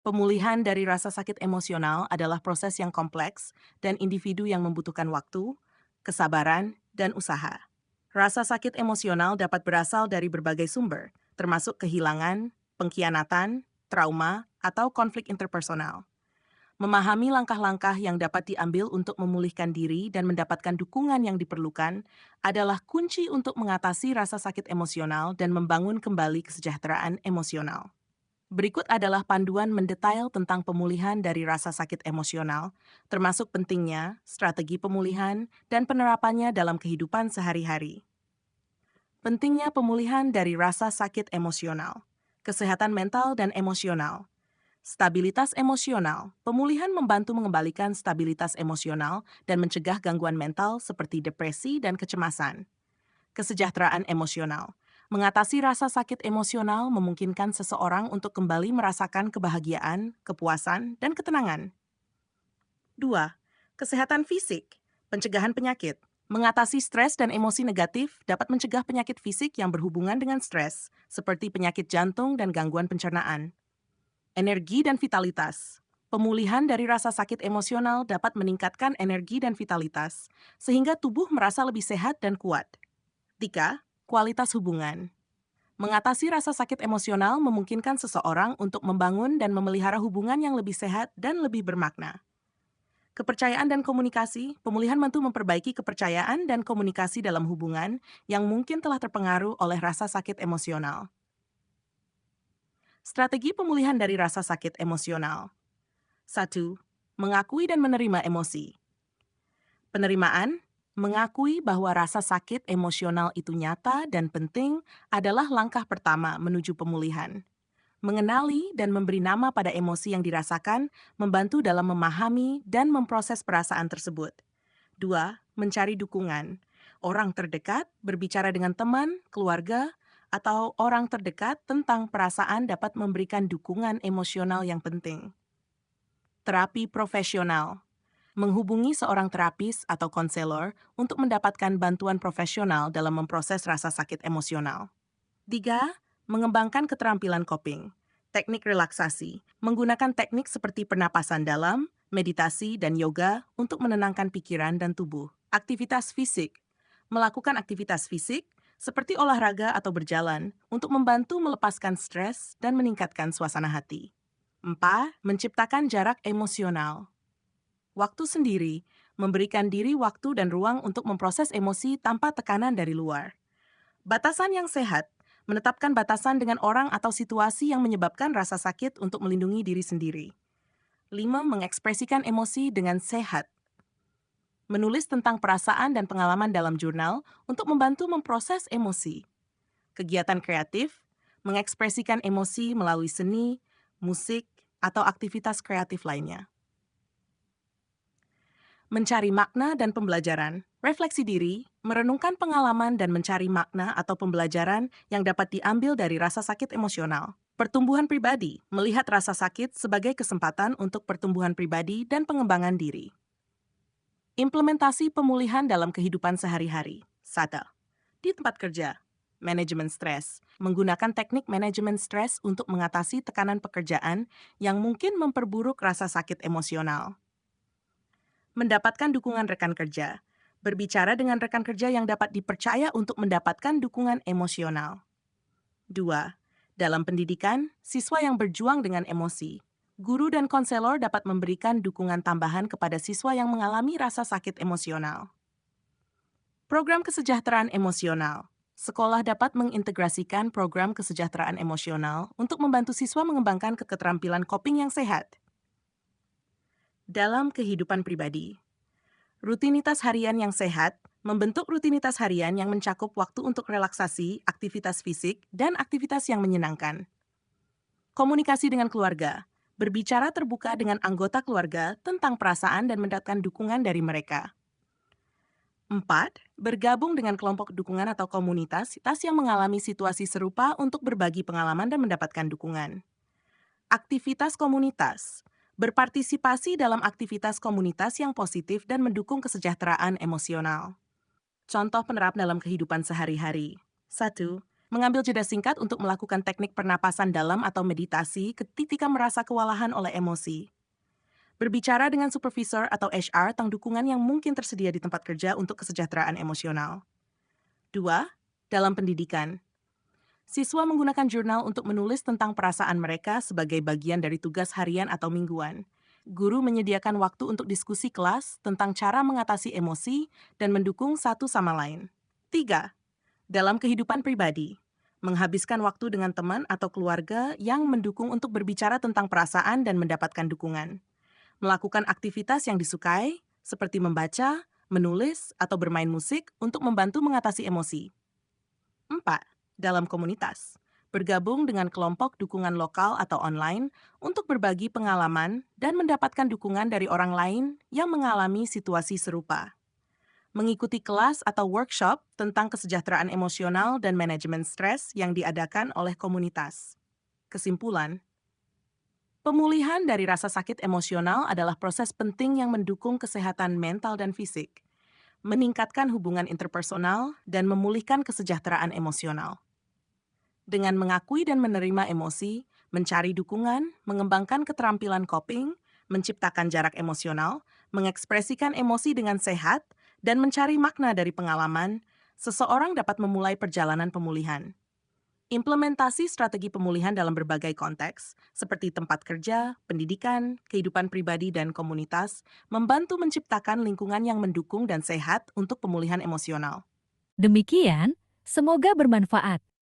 Pemulihan dari rasa sakit emosional adalah proses yang kompleks dan individu yang membutuhkan waktu, kesabaran, dan usaha. Rasa sakit emosional dapat berasal dari berbagai sumber, termasuk kehilangan, pengkhianatan, trauma, atau konflik interpersonal. Memahami langkah-langkah yang dapat diambil untuk memulihkan diri dan mendapatkan dukungan yang diperlukan adalah kunci untuk mengatasi rasa sakit emosional dan membangun kembali kesejahteraan emosional. Berikut adalah panduan mendetail tentang pemulihan dari rasa sakit emosional, termasuk pentingnya, strategi pemulihan, dan penerapannya dalam kehidupan sehari-hari. Pentingnya pemulihan dari rasa sakit emosional, kesehatan mental dan emosional. Stabilitas emosional. Pemulihan membantu mengembalikan stabilitas emosional dan mencegah gangguan mental seperti depresi dan kecemasan. Kesejahteraan emosional. Mengatasi rasa sakit emosional memungkinkan seseorang untuk kembali merasakan kebahagiaan, kepuasan, dan ketenangan. 2. Kesehatan fisik. Pencegahan penyakit. Mengatasi stres dan emosi negatif dapat mencegah penyakit fisik yang berhubungan dengan stres, seperti penyakit jantung dan gangguan pencernaan. Energi dan vitalitas. Pemulihan dari rasa sakit emosional dapat meningkatkan energi dan vitalitas, sehingga tubuh merasa lebih sehat dan kuat. 3. Kualitas hubungan. Mengatasi rasa sakit emosional memungkinkan seseorang untuk membangun dan memelihara hubungan yang lebih sehat dan lebih bermakna. Kepercayaan dan komunikasi, pemulihan bantu memperbaiki kepercayaan dan komunikasi dalam hubungan yang mungkin telah terpengaruh oleh rasa sakit emosional. Strategi pemulihan dari rasa sakit emosional. 1. Mengakui dan menerima emosi. Penerimaan, mengakui bahwa rasa sakit emosional itu nyata dan penting adalah langkah pertama menuju pemulihan. Mengenali dan memberi nama pada emosi yang dirasakan membantu dalam memahami dan memproses perasaan tersebut. 2. Mencari dukungan. Orang terdekat berbicara dengan teman, keluarga, atau orang terdekat tentang perasaan dapat memberikan dukungan emosional yang penting. Terapi profesional. Menghubungi seorang terapis atau konselor untuk mendapatkan bantuan profesional dalam memproses rasa sakit emosional. 3. Mengembangkan keterampilan coping. Teknik relaksasi. Menggunakan teknik seperti pernapasan dalam, meditasi, dan yoga untuk menenangkan pikiran dan tubuh. Aktivitas fisik. Melakukan aktivitas fisik seperti olahraga atau berjalan untuk membantu melepaskan stres dan meningkatkan suasana hati. 4. Menciptakan jarak emosional. Waktu sendiri, memberikan diri waktu dan ruang untuk memproses emosi tanpa tekanan dari luar. Batasan yang sehat, menetapkan batasan dengan orang atau situasi yang menyebabkan rasa sakit untuk melindungi diri sendiri. 5. Mengekspresikan emosi dengan sehat. Menulis tentang perasaan dan pengalaman dalam jurnal untuk membantu memproses emosi. Kegiatan kreatif, mengekspresikan emosi melalui seni, musik, atau aktivitas kreatif lainnya. Mencari makna dan pembelajaran, refleksi diri, merenungkan pengalaman dan mencari makna atau pembelajaran yang dapat diambil dari rasa sakit emosional. Pertumbuhan pribadi, melihat rasa sakit sebagai kesempatan untuk pertumbuhan pribadi dan pengembangan diri. Implementasi pemulihan dalam kehidupan sehari-hari. 1. Di tempat kerja, manajemen stres. Menggunakan teknik manajemen stres untuk mengatasi tekanan pekerjaan yang mungkin memperburuk rasa sakit emosional. Mendapatkan dukungan rekan kerja. Berbicara dengan rekan kerja yang dapat dipercaya untuk mendapatkan dukungan emosional. 2. Dalam pendidikan, siswa yang berjuang dengan emosi. Guru dan konselor dapat memberikan dukungan tambahan kepada siswa yang mengalami rasa sakit emosional. Program kesejahteraan emosional. Sekolah dapat mengintegrasikan program kesejahteraan emosional untuk membantu siswa mengembangkan keterampilan coping yang sehat. Dalam kehidupan pribadi, rutinitas harian yang sehat membentuk rutinitas harian yang mencakup waktu untuk relaksasi, aktivitas fisik, dan aktivitas yang menyenangkan. Komunikasi dengan keluarga. Berbicara terbuka dengan anggota keluarga tentang perasaan dan mendapatkan dukungan dari mereka. 4. Bergabung dengan kelompok dukungan atau komunitas yang mengalami situasi serupa untuk berbagi pengalaman dan mendapatkan dukungan. Aktivitas komunitas. Berpartisipasi dalam aktivitas komunitas yang positif dan mendukung kesejahteraan emosional. Contoh penerapan dalam kehidupan sehari-hari. 1. Mengambil jeda singkat untuk melakukan teknik pernapasan dalam atau meditasi ketika merasa kewalahan oleh emosi. Berbicara dengan supervisor atau HR tentang dukungan yang mungkin tersedia di tempat kerja untuk kesejahteraan emosional. 2. Dalam pendidikan. Siswa menggunakan jurnal untuk menulis tentang perasaan mereka sebagai bagian dari tugas harian atau mingguan. Guru menyediakan waktu untuk diskusi kelas tentang cara mengatasi emosi dan mendukung satu sama lain. 3. Dalam kehidupan pribadi. Menghabiskan waktu dengan teman atau keluarga yang mendukung untuk berbicara tentang perasaan dan mendapatkan dukungan. Melakukan aktivitas yang disukai, seperti membaca, menulis, atau bermain musik untuk membantu mengatasi emosi. 4. Dalam komunitas. Bergabung dengan kelompok dukungan lokal atau online untuk berbagi pengalaman dan mendapatkan dukungan dari orang lain yang mengalami situasi serupa. Mengikuti kelas atau workshop tentang kesejahteraan emosional dan manajemen stres yang diadakan oleh komunitas. Kesimpulan, pemulihan dari rasa sakit emosional adalah proses penting yang mendukung kesehatan mental dan fisik, meningkatkan hubungan interpersonal, dan memulihkan kesejahteraan emosional. Dengan mengakui dan menerima emosi, mencari dukungan, mengembangkan keterampilan coping, menciptakan jarak emosional, mengekspresikan emosi dengan sehat, dan mencari makna dari pengalaman, seseorang dapat memulai perjalanan pemulihan. Implementasi strategi pemulihan dalam berbagai konteks, seperti tempat kerja, pendidikan, kehidupan pribadi, dan komunitas, membantu menciptakan lingkungan yang mendukung dan sehat untuk pemulihan emosional. Demikian, semoga bermanfaat.